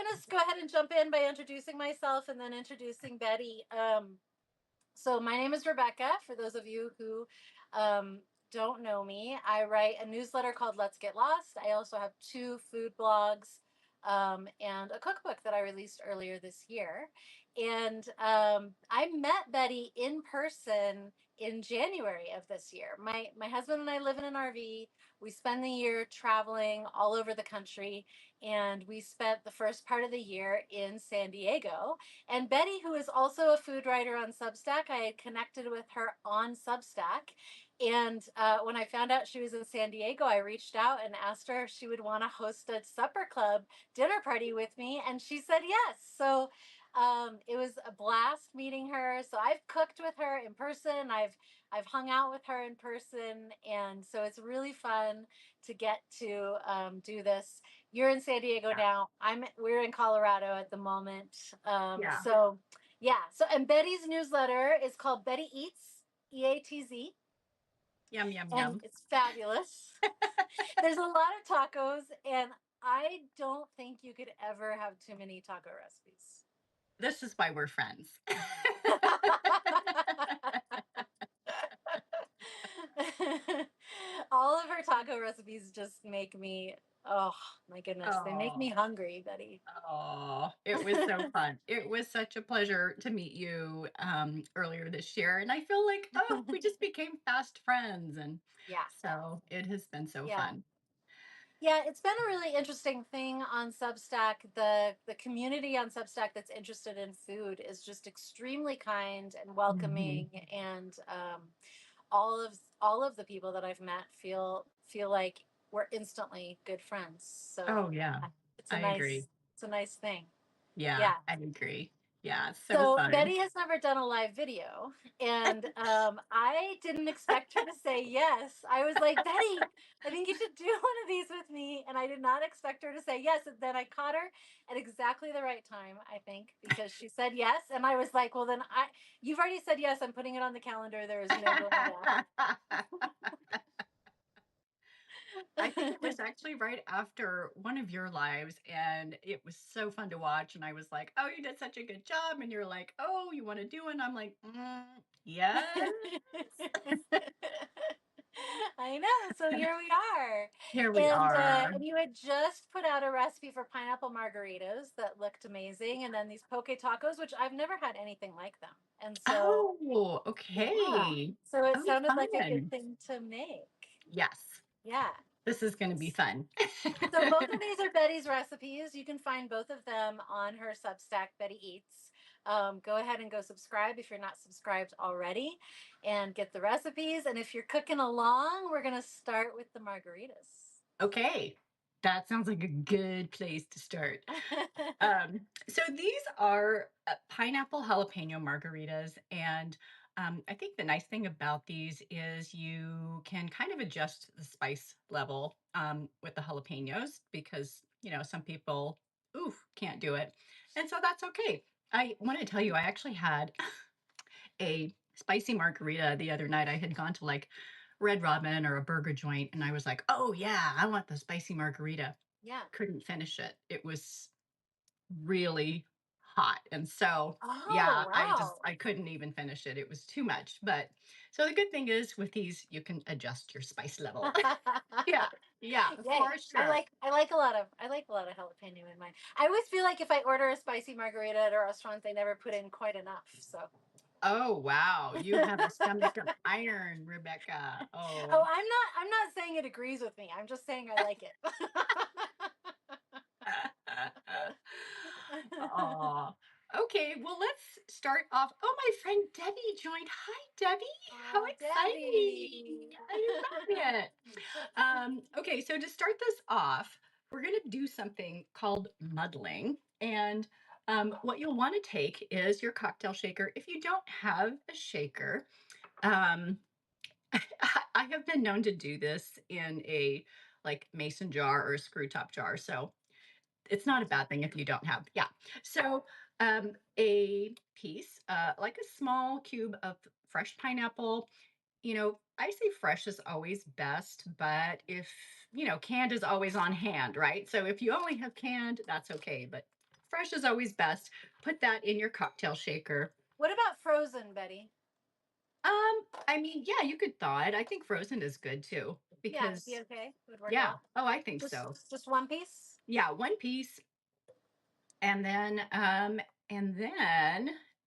going to go ahead and jump in by introducing myself and then introducing Betty. So my name is Rebecca. For those of you who um, don't know me, I write a newsletter called Let's Get Lost. I also have two food blogs and a cookbook that I released earlier this year. And I met Betty in person in January of this year. My husband and I live in an RV. We spend the year traveling all over the country, and we spent the first part of the year in San Diego. And Betty, who is also a food writer on Substack, I had connected with her on Substack. And when I found out she was in San Diego, I reached out and asked her if she would want to host a supper club dinner party with me. And she said yes. So it was a blast meeting her. So I've cooked with her in person. I've hung out with her in person, and so it's really fun to get to do this. You're in San Diego now. We're in Colorado at the moment. Yeah. So yeah. So and Betty's newsletter is called Betty Eats, EATZ, Yum, yum, and yum. it's fabulous. There's a lot of tacos, and I don't think you could ever have too many taco recipes. This is why we're friends. All of her taco recipes just make me, oh my goodness, they make me Oh, hungry, Betty. oh, it was so fun. It was such a pleasure to meet you earlier this year. And I feel like, oh, we just became fast friends. And Yeah. so it has been so Yeah. fun. Yeah, it's been a really interesting thing on Substack. The community on Substack that's interested in food is just extremely kind and Mhm. welcoming, and all of the people that I've met feel like we're instantly good friends. So Oh, yeah, it's a I nice agree. it's a nice thing. Yeah, Yeah. I agree. Yeah, so So fun. Betty has never done a live video, and I didn't expect her to say yes. I was like, Betty, I think you should do one of these with me, and I did not expect her to say yes. And then I caught her at exactly the right time, I think, because she said yes, and I was like, well, then you've already said yes. I'm putting it on the calendar. There is no going back. I think it was actually right after one of your lives, and it was so fun to watch. And I was like, "Oh, you did such a good job." And you're like, "Oh, you want to do one?" I'm like, "Yes." I know. So here we are. Here we are. And you had just put out a recipe for pineapple margaritas that looked amazing, and then these poke tacos, which I've never had anything like them. And so Oh, yeah. okay. So it Oh, sounded like a good fun. thing to make. Yes, Yeah. this is going to be fun. So both of these are Betty's recipes. You can find both of them on her Substack, Betty Eats. Go ahead and go subscribe if you're not subscribed already, and get the recipes. And if you're cooking along, we're gonna start with the margaritas. Okay, that sounds like a good place to start. So these are pineapple jalapeno margaritas, and I think the nice thing about these is you can kind of adjust the spice level with the jalapenos because some people can't do it, and so that's okay. I want to tell you, I actually had a spicy margarita the other night. I had gone to like Red Robin or a burger joint, and I was like, "Oh yeah, I want the spicy margarita." Yeah. Couldn't finish it. It was really hot. And so, Oh, yeah, wow. I couldn't even finish it. It was too much. But so the good thing is with these, you can adjust your spice level. Yeah. Yeah, Yay. for sure. I like a lot of jalapeno in mine. I always feel like if I order a spicy margarita at a restaurant, they never put in quite enough. So Oh, wow. You have a stomach of iron, Rebecca. oh, Oh. I'm not saying it agrees with me. I'm just saying I like it. Oh. Okay, well, let's start off. Oh, my friend Debbie joined. Hi, Debbie. How Oh, exciting. Debbie. I love it. Okay, so to start this off, we're going to do something called muddling. And what you'll want to take is your cocktail shaker. If you don't have a shaker, um, I have been known to do this in a like mason jar or a screw top jar. So it's not a bad thing if you don't have. Yeah. So a piece, like a small cube of fresh pineapple. I say fresh is always best, but if canned is always on hand, right? So if you only have canned, that's okay. But fresh is always best. Put that in your cocktail shaker. What about frozen, Betty? I mean, yeah, you could thaw it. I think frozen is good too Yeah, it'd be because okay. It would work yeah. well. Oh, I think Just so. just one piece. Yeah, one piece. And then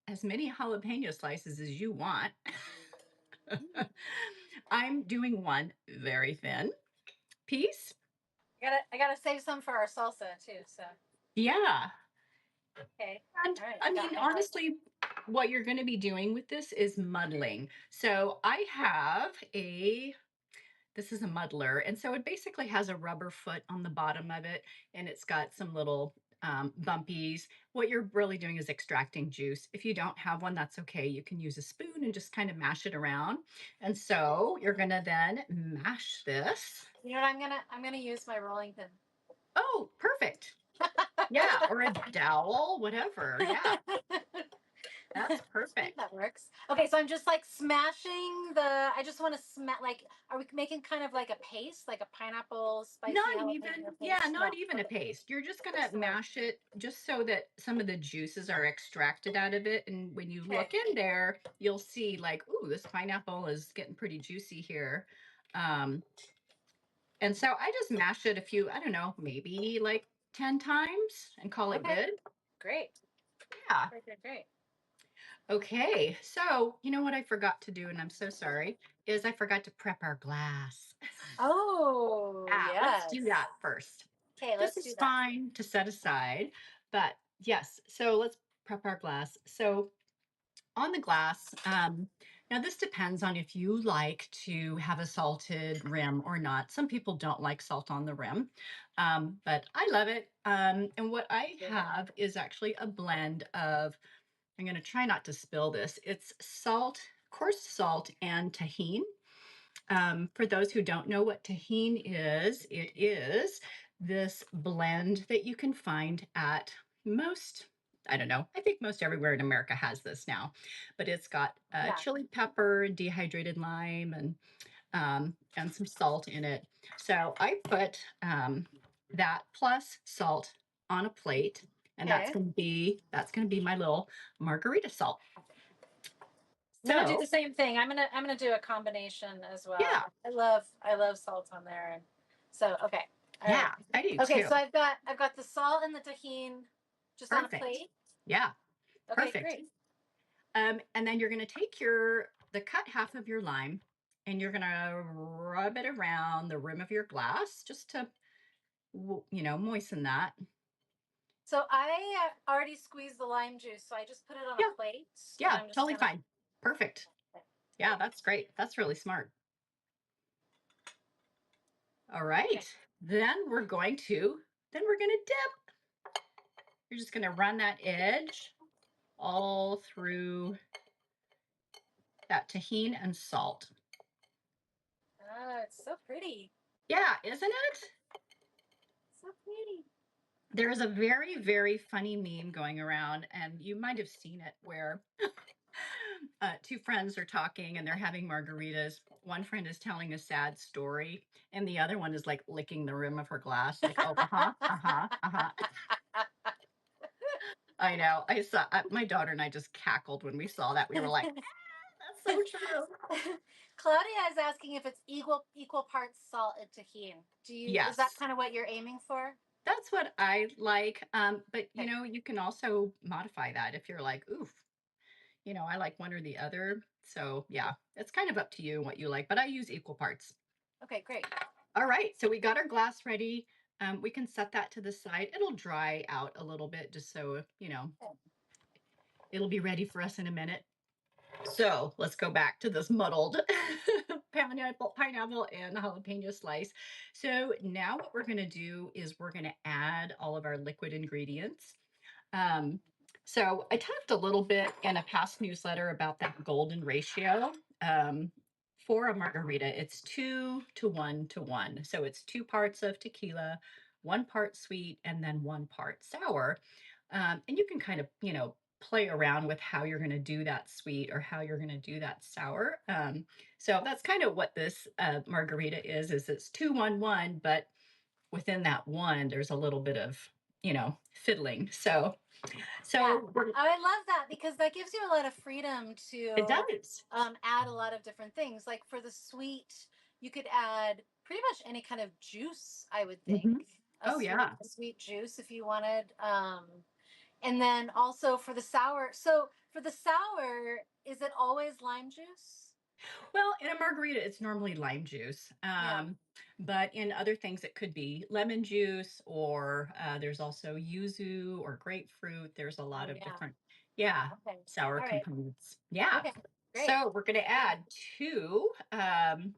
as many jalapeno slices as you want. I'm doing one very thin piece. I gotta save some for our salsa too. So Yeah. okay. And All right. I Got mean, my glass. honestly, what you're going to be doing with this is muddling. So I have this is a muddler. And so it basically has a rubber foot on the bottom of it, and it's got some little bumpies. What you're really doing is extracting juice. If you don't have one, that's okay. You can use a spoon and just kind of mash it around. And so you're going to then mash this. You know what? I'm gonna use my rolling pin. Oh, perfect. Yeah, or a dowel, whatever. Yeah, that's I think perfect. that works. Okay, so I'm just like smashing the. I just want to smash. Like, are we making kind of like a paste, like a pineapple spicy Not even, jalapeno yeah, paste? not No. even a Okay. paste. You're just gonna Just like mash it just so that some of the juices are extracted out of it. And when you okay. look in there, you'll see like, ooh, this pineapple is getting pretty juicy here. Um, and so I just mash it a few, I don't know, maybe like 10 times and call it Okay. good. Great. Yeah. Great. Great. Great. Okay. So, you know what I forgot to do, and I'm so sorry, is I forgot to prep our glass. Oh Ah, let's do yes. that first. Okay, This let's do is that. fine to set aside, but yes, so let's prep our glass. So on the glass, now this depends on if you like to have a salted rim or not. Some people don't like salt on the rim, but I love it. And what I have is actually a blend of, I'm going to try not to spill this. It's salt, coarse salt, and tahine. For those who don't know what tahine is, it is this blend that you can find at most, I don't know, I think most everywhere in America has this now, but it's got Yeah. chili pepper, dehydrated lime, and some salt in it. So I put that plus salt on a plate, and Okay. that's going to be my little margarita salt. I'm gonna do the So same thing. I'm gonna do a combination as well. yeah, I love salt on there, and so okay. All right. yeah, I do Okay, too. so I've got the salt and the tahine just on a Perfect. plate. Yeah, Okay, perfect. great. And then you're going to take the cut half of your lime, and you're going to rub it around the rim of your glass just to, moisten that. So I already squeezed the lime juice, so I just put it on a Yeah, plate, and yeah, I'm just totally gonna. fine. Perfect. Okay, Yeah, great. that's great. That's really smart. All right. Okay. Then we're going to dip. You're just going to run that edge all through that tahine and salt. Oh, it's so pretty. Yeah, isn't it? So pretty. There is a very, very funny meme going around, and you might have seen it where two friends are talking and they're having margaritas. One friend is telling a sad story, and the other one is like licking the rim of her glass, like, oh, uh huh, uh huh, uh huh. I know. I saw my daughter and I just cackled when we saw that. We were like, that's so true. Claudia is asking if it's equal parts salt and tahine. Is that Yes, kind of what you're aiming for? that's what I like. But Okay. you can also modify that if you're like, oof, I like one or the other. So yeah, it's kind of up to you and what you like, but I use equal parts. Okay, great. All right, so we got our glass ready. We can set that to the side. It'll dry out a little bit just so, it'll be ready for us in a minute. So let's go back to this muddled pineapple and jalapeno slice. So now what we're gonna do is we're gonna add all of our liquid ingredients. Um, so I talked a little bit in a past newsletter about that golden ratio. For a margarita, it's 2 to 1 to 1. So it's 2 parts of tequila, 1 part sweet, and then 1 part sour. And you can kind of, play around with how you're going to do that sweet or how you're going to do that sour. So that's kind of what this margarita is it's 2 1 1, but within that one, there's a little bit of fiddling. So Yeah, we're, I love that because that gives you a lot of freedom it to does. add a lot of different things. Like for the sweet, you could add pretty much any kind of juice, I would think. Hmm. Oh yeah. A sweet juice if you wanted. And then also for the sour. So for the sour, is it always lime juice? Well, in a margarita, it's normally lime juice. Yeah. But in other things, it could be lemon juice, or there's also yuzu or grapefruit. There's a lot Oh, of yeah. different, yeah, Okay. sour All right. components. Yeah. Okay. Great. So we're going to add two. I'm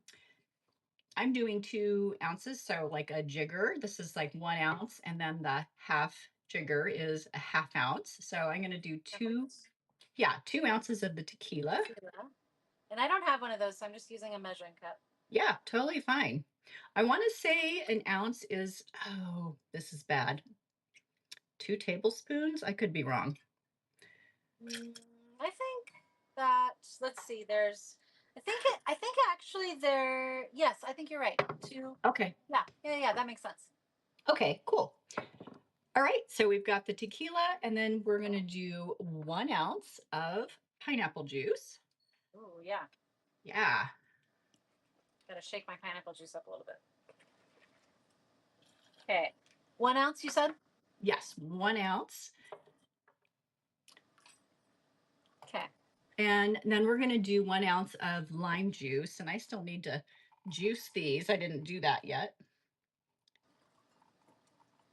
doing 2 ounces. So like a jigger, this is like 1 ounce. And then the half jigger is a half ounce. So I'm going to do two, Perfect. yeah, 2 ounces of the tequila. Tequila. And I don't have one of those, so I'm just using a measuring cup. Yeah, totally fine. I want to say an ounce is, oh, this is bad. 2 tablespoons? I could be wrong. I think that let's see. I think actually there. Yes, I think you're right. Two. Okay. Yeah. Yeah. Yeah. That makes sense. Okay, cool. All right, so we've got the tequila, and then we're going to do 1 ounce of pineapple juice. Oh yeah. Yeah. Gotta shake my pineapple juice up a little bit. Okay. 1 ounce, you said? Yes, 1 ounce. Okay. And then we're going to do 1 ounce of lime juice, and I still need to juice these. I didn't do that yet.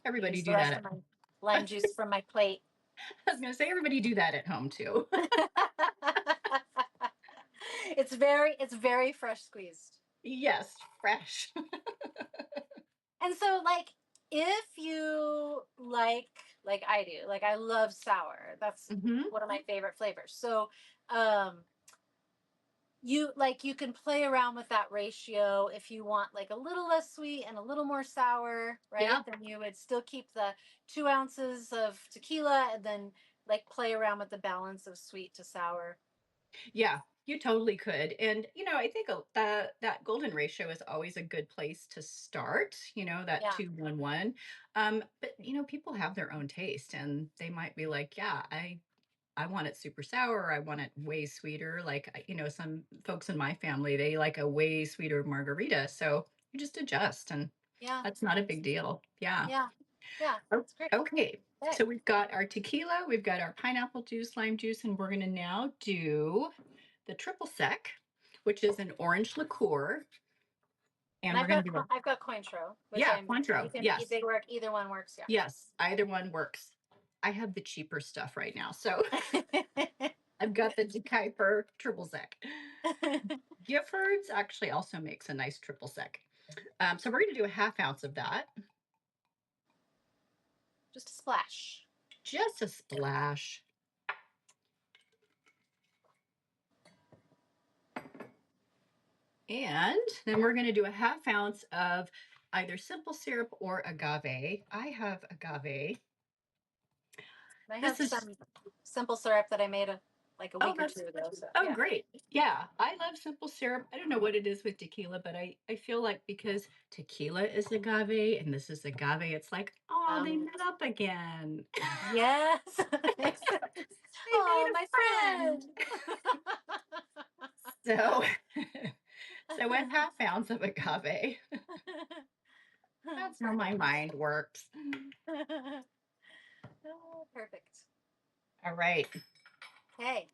Everybody Use the do rest that. of my lime juice from my plate. I was going to say, everybody do that at home too. It's very fresh squeezed. Yes, fresh. And so like if you like I do, like I love sour. That's Hmm. one of my favorite flavors. So um you can play around with that ratio if you want like a little less sweet and a little more sour, right? Yeah. Then you would still keep the 2 ounces of tequila and then like play around with the balance of sweet to sour. Yeah, you totally could. And I think that golden ratio is always a good place to start, that Yeah. 2-1-1. But people have their own taste and they might be like, yeah, I want it super sour, or I want it way sweeter. Like, some folks in my family, they like a way sweeter margarita. So you just adjust, and Yeah. that's not a big deal. Yeah. Yeah. Yeah. Oh, It's great. okay. Okay. So we've got our tequila, we've got our pineapple juice, lime juice, and we're going to now do the triple sec, which is an orange liqueur. And And we're going to do a, I've got Cointreau, which yeah, you Cointreau. can Yes. they work either one works, Yes. Either one works. I have the cheaper stuff right now. So yeah. I've got the Decipher triple sec. Giffords actually also makes a nice triple sec. So we're going to do a half ounce of that. Just a splash. Just a splash. And then we're going to do a half ounce of either simple syrup or agave. I have agave. I This have is, some simple syrup that I made like a oh, week or two ago. So oh, yeah. great. Yeah, I love simple syrup. I don't know what it is with tequila, but I feel like because tequila is agave and this is agave, it's like, oh, they Um met up again. yes. They made Oh, a my friend. friend. So, so a half ounce of agave. That's how my mind works. Oh, perfect. All right. Okay.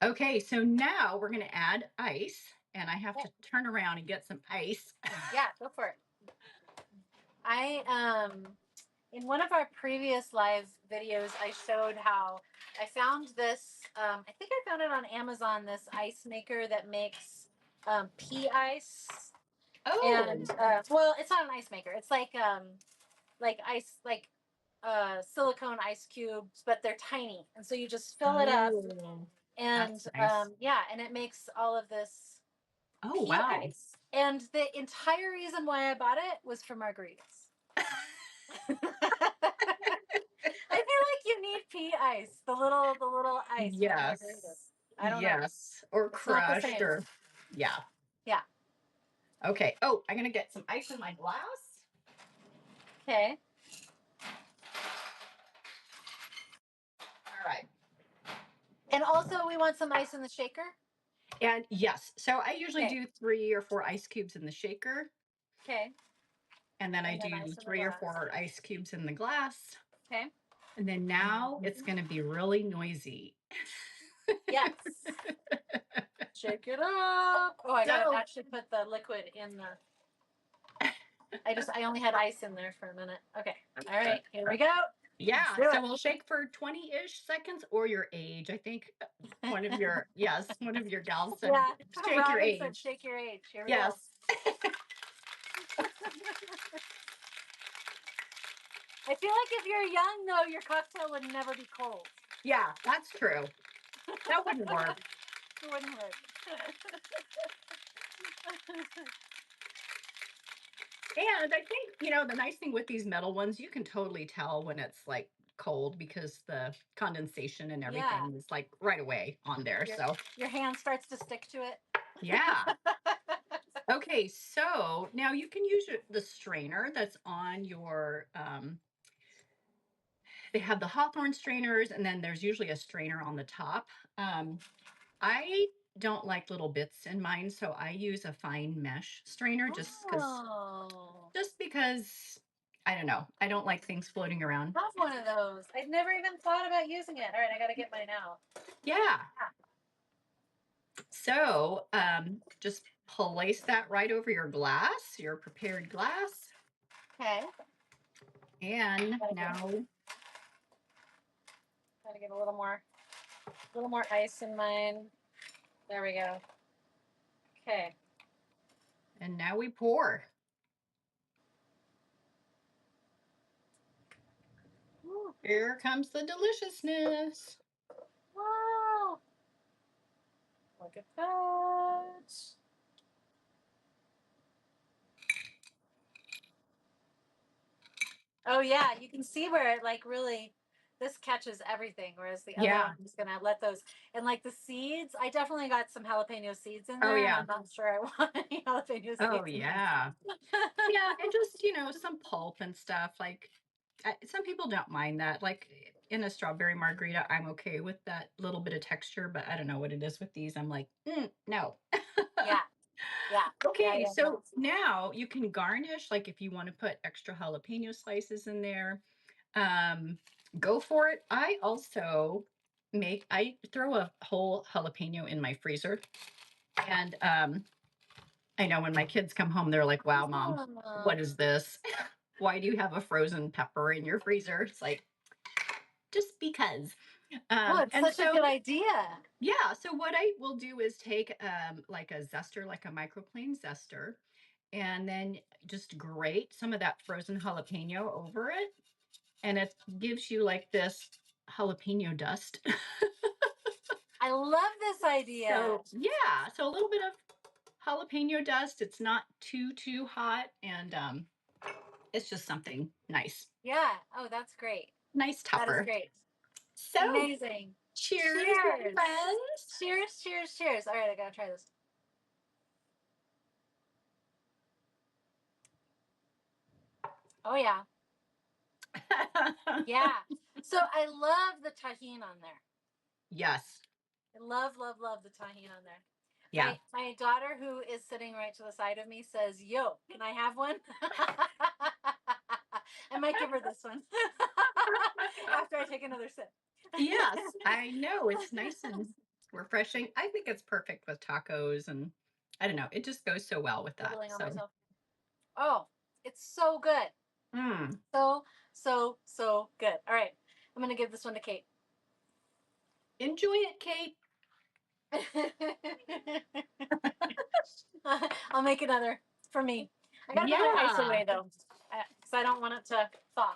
Okay, so now we're going to add ice, and I have Okay. to turn around and get some ice. Yeah, go for it. I in one of our previous live videos, I showed how I found this. I think I found it on Amazon. This ice maker that makes pea ice, Oh, and well, it's not an ice maker. It's like ice silicone ice cubes, but they're tiny, and so you just fill it up, oh, and that's nice. yeah, and it makes all of this Oh, pea wow. ice. And the entire reason why I bought it was for margaritas. I feel like you need pea ice, the little ice for the margaritas. Yes. I don't know. Yes. Or It's not the crushed same. or, yeah. Yeah. Okay. Oh, I'm going to get some ice in my glass. Okay. right. And also, we want some ice in the shaker. And yes, so I usually Okay. do 3 or 4 ice cubes in the shaker, Okay. and then I And then do ice in the 3 or glass. 4 ice cubes in the glass. Okay. And then now it's going to be really noisy. Yes. Shake it up. Oh, I gotta So, actually put the liquid in the. I only had ice in there for a minute. Okay. All right. Here we go. Let's yeah, do so it. we'll shake for 20-ish seconds or your age. I think one of your, yes, one of your gals said, Yeah. shake your Robin said, age. "Shake your age." Here we go. Yes. I feel like if you're young, though, your cocktail would never be cold. Yeah, that's true. That wouldn't work. It wouldn't work. And I think, the nice thing with these metal ones, you can totally tell when it's like cold because the condensation and Yeah. everything is like right away on there. Your, So, your hand starts to stick to it. yeah. Okay, so now you can use the strainer that's on your they have the Hawthorne strainers, and then there's usually a strainer on the top. I don't like little bits in mine, so I use a fine mesh strainer Oh, just because I don't know. I don't like things floating around. I have one of those. I'd never even thought about using it. All right, I gotta get mine out. Yeah. So just place that right over your glass, your prepared glass. Okay. And now, Gotta get a little more ice in mine. There we go. Okay. and now we pour. Ooh, Here comes the deliciousness. wow. Look at that. Oh yeah, you can see where it like really this catches everything, whereas the other Yeah. one is gonna let those and like the seeds. I definitely got some jalapeno seeds in Oh, there, and yeah. I'm not sure I want any jalapeno Oh, seeds in yeah. Yeah. And just, some pulp and stuff. Like, some people don't mind that. Like, in a strawberry margarita, I'm okay with that little bit of texture, but I don't know what it is with these. I'm like, no. Yeah, yeah, yeah, Okay, yeah, yeah. so now you can garnish, like if you want to put extra jalapeno slices in there, um, go for it. I throw a whole jalapeno in my freezer. And I know when my kids come home, they're like, wow, mom, what is this? Why do you have a frozen pepper in your freezer? It's like, just because. Oh, it's And such a so, good idea. yeah, so what I will do is take like a zester, like a microplane zester, and then just grate some of that frozen jalapeno over it. And it gives you like this jalapeno dust. I love this idea. So, yeah, so a little bit of jalapeno dust. It's not too hot, and it's just something nice. Yeah. Oh, that's great. Nice That is topper. great. So, Amazing. cheers, my Cheers. friends. Cheers, cheers, cheers. All right, I gotta try this. Oh yeah. Yeah. So I love the tahine on there. Yes. I love, love, love the tahine on there. Yeah. My daughter, who is sitting right to the side of me, says, "Yo, can I have one?" I might give her this one after I take another sip. Yes, I know. It's nice and refreshing. I think it's perfect with tacos, and I don't know. It just goes so well with that. Dribbling on So, myself. Oh, it's so good. mm. So, so, so good. All right. I'm going to give this one to Kate. Enjoy it, Kate. I'll make another for me. I got to put my ice Yeah. away though, because I don't want it to thaw.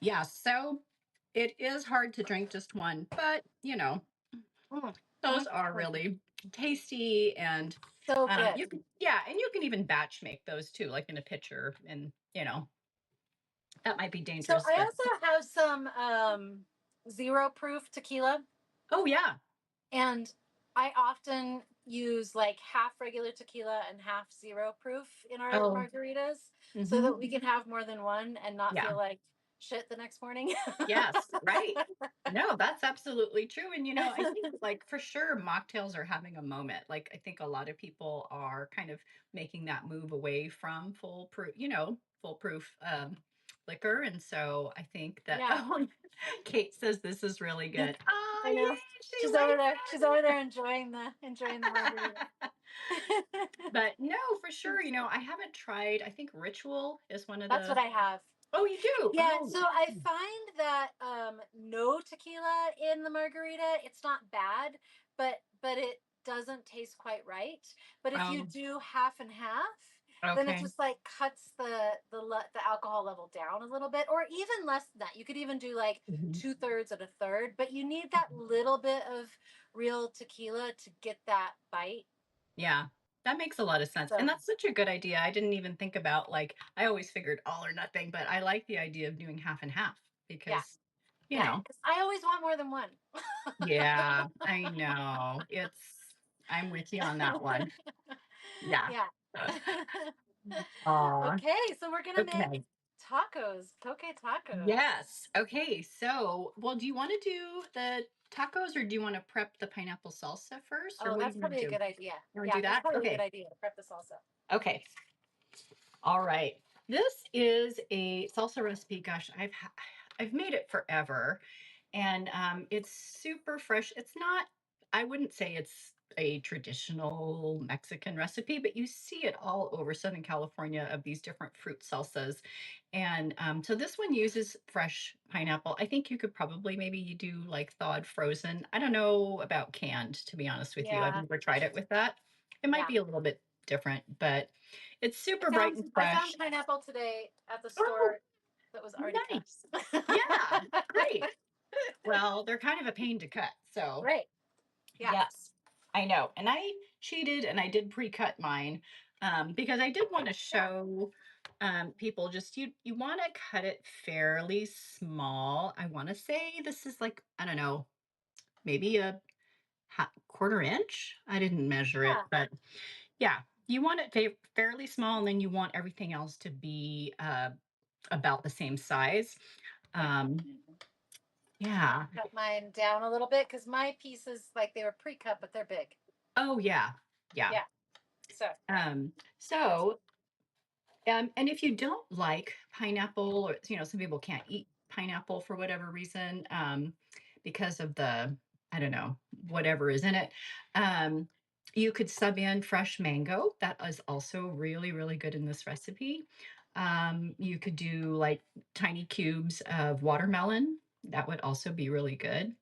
Yeah. So it is hard to drink just one, but Mm, those mm, are mm. really tasty, and So good. and you can even batch make those too, like in a pitcher, and that might be So dangerous, I but also have some zero proof tequila, oh yeah. and I often use like half regular tequila and half zero proof in our Oh, margaritas so mm-hmm. that we can have more than one and not Yeah. feel like shit the next morning. Yes, right. No, that's absolutely true. And I think like for sure mocktails are having a moment. Like I think a lot of people are kind of making that move away from foolproof liquor. And so I think that Yeah, oh, Kate says this is really good. Oh, I know. yay, she She's over likes there. She's over there enjoying the margarita. it. But no, for sure, I haven't tried. I think Ritual is one of That's what the I have. Oh, you do? Yeah, Oh. so I find that no tequila in the margarita, it's not bad, but it doesn't taste quite right. But if you Oh, do half and half, then it okay. just like cuts the alcohol level down a little bit, or even less than that. You could even do like Mhm. 2/3 and a third, but you need that little bit of real tequila to get that bite. Yeah, that makes a lot of sense. And So that's such a good idea. I didn't even think about like I always figured all or nothing, but I like the idea of doing half and half yeah, because, you yeah, know, because I always want more than one. yeah, I know. I'm with you on that one. Yeah. Yeah. Aw. Okay, so we're gonna make Okay. tacos, poke tacos. Yes. Okay. So, well, do you want to do the tacos or do you want to prep the pineapple salsa first or Oh, what do that's you want probably to a do? good idea. You want to Yeah, do that's that? probably a good Okay. idea to prep the salsa. Okay. All right. This is a salsa recipe. Gosh, I've made it forever, and it's super fresh. It's not. I wouldn't say it's a traditional Mexican recipe, but you see it all over Southern California of these different fruit salsas. And so this one uses fresh pineapple. I think you could probably maybe you do like thawed frozen. I don't know about canned, to be honest with you. I've Yeah, never tried it with that. It might yeah. be a little bit different, but it's I super bright found and I found fresh. pineapple today at the Oh, store that was already cut. nice. Yeah, great. Well, they're kind of a pain to cut. So, Right. Yeah. yes, I know. And I cheated and I did pre-cut mine because I did want to show people just you want to cut it fairly small. I want to say this is like, I don't know, maybe a quarter inch. I didn't measure it, Yeah. but yeah, you want it fairly small and then you want everything else to be about the same size. Yeah. Um, Yeah. yeah. Cut mine down a little bit because my pieces like they were pre-cut, but they're big. Oh, yeah. Yeah. Yeah. So So, and if you don't like pineapple, or some people can't eat pineapple for whatever reason, because of I don't know, whatever is in it. Um, you could sub in fresh mango. That is also really, really good in this recipe. You could do like tiny cubes of watermelon. That would also be really good.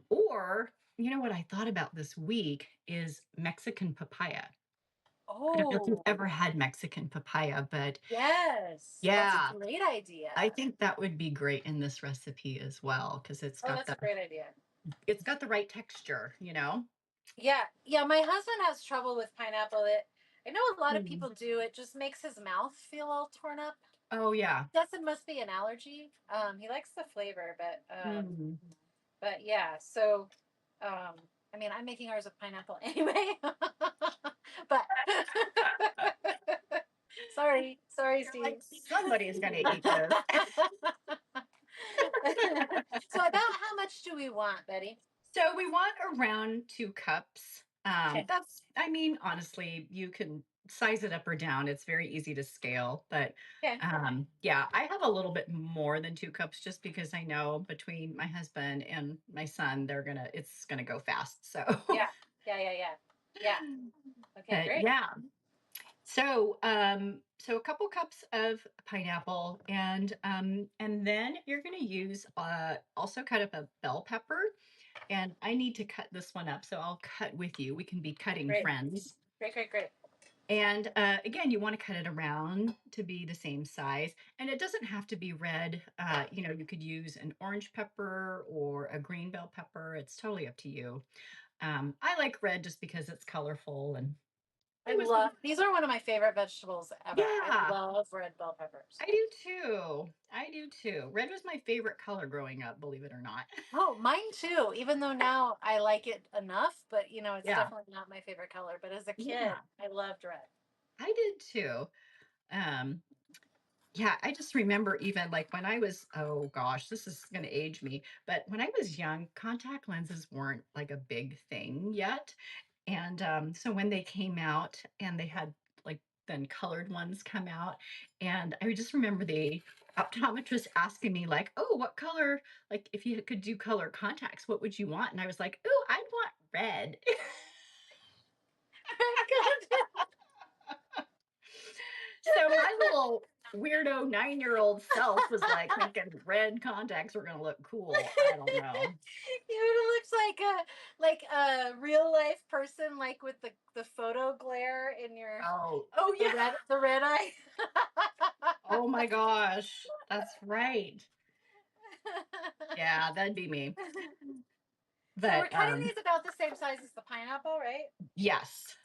Or, what I thought about this week is Mexican papaya. I don't know if you've oh ever had Mexican papaya, but yes, that's a yeah, great idea. I think that would be great in this recipe as well because Oh, that's a great idea. it's got the right texture. Yeah, yeah. My husband has trouble with pineapple. That I know a lot of Mm. people do. It just makes his mouth feel all torn up. Oh yeah. Guess it must be an allergy. He likes the flavor, Mm. but yeah. So, um, I mean, I'm making ours with pineapple anyway. But sorry, You're like Steve. somebody is going to eat this. So, about how much do we want, Betty? So we want around 2 cups. Okay. I mean, honestly, you can size it up or down. It's very easy to scale. But Okay. yeah, I have a little bit more than 2 cups just because I know between my husband and my son, it's gonna go fast. So, Yeah. Yeah. Yeah. Yeah. Yeah. Okay. but Great. yeah. So a couple cups of pineapple, and then you're gonna use also cut up a bell pepper. And I need to cut this one up, so I'll cut with you. We can be cutting Great. friends. Great. Great. Great. And again, you want to cut it around to be the same size. And it doesn't have to be red. You could use an orange pepper or a green bell pepper. It's totally up to you. I like red just because it's colorful and I it was, love these are one of my favorite vegetables ever. I yeah, love red bell peppers. I do too. I do too. Red was my favorite color growing up, believe it or not. Oh, mine too. Even though now I like it enough, but it's Yeah. definitely not my favorite color. But as a kid, Yeah, I loved red. I did too. Um, Yeah, I just remember even like when I was, oh gosh, this is going to age me, but when I was young, contact lenses weren't like a big thing yet. And so when they came out and they had like then colored ones come out, and I just remember the optometrist asking me like, "Oh, what color? Like, if you could do color contacts, what would you want?" And I was like, "Oh, I'd want red." So my little weirdo 9-year-old self was like thinking red contacts were gonna look cool. I don't know. You looks like a real life person, like with the photo glare in your Oh yeah. the red eye. Oh my gosh. That's right. Yeah, that'd be me. So we're But cutting these about the same size as the pineapple, right? yes.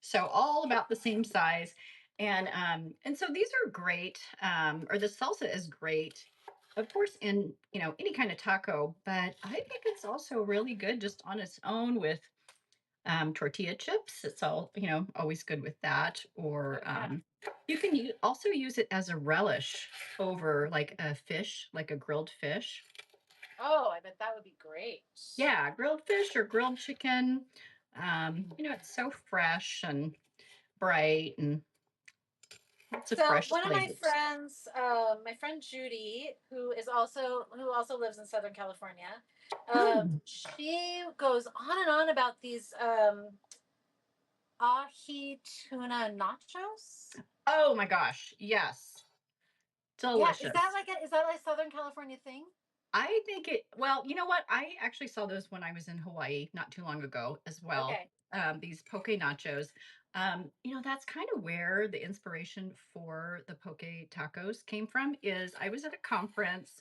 So all about the same size. And so these are great, or the salsa is great, of course, in any kind of taco, but I think it's also really good just on its own with tortilla chips. It's all, always good with that. Or Oh yeah. you can also use it as a relish over like a fish, like a grilled fish. Oh, I bet that would be great. Yeah, grilled fish or grilled chicken. It's so fresh and bright and lots of So fresh one of flavors. my friend Judy, who also lives in Southern California, Mm. she goes on and on about these ahi tuna nachos. Oh my gosh, yes. Yeah, Delicious. is that like a Southern California thing? I think well, you know what? I actually saw those when I was in Hawaii not too long ago as well. Okay. These poke nachos. That's kind of where the inspiration for the poke tacos came from. Is I was at a conference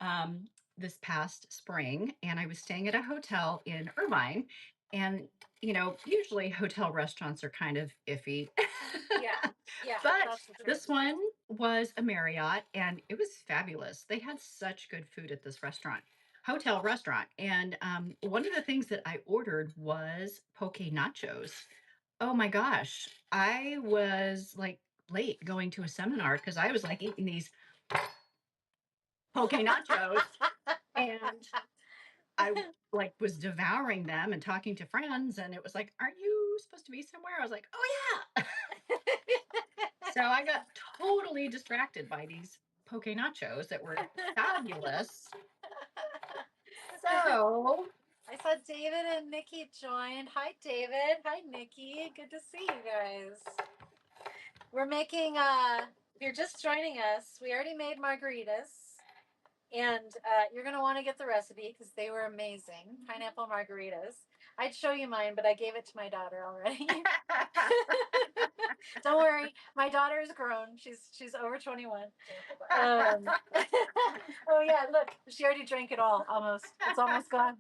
um, this past spring, and I was staying at a hotel in Irvine, and usually hotel restaurants are kind of iffy. Yeah. Yeah, But that's for sure. this one was a Marriott and it was fabulous. They had such good food at this hotel restaurant. And one of the things that I ordered was poke nachos. Oh my gosh. I was like late going to a seminar because I was like eating these poke nachos and I like was devouring them and talking to friends. And it was like, aren't you supposed to be somewhere? I was like, oh yeah. So I got totally distracted by these poke nachos that were fabulous. So, I saw David and Nikki joined. Hi, David. Hi, Nikki. Good to see you guys. We're making, if you're just joining us, we already made margaritas. And you're going to want to get the recipe because they were amazing. Pineapple margaritas. I'd show you mine, but I gave it to my daughter already. Don't worry, my daughter is grown. She's over 21. Oh yeah, look, she already drank it all almost. It's almost gone.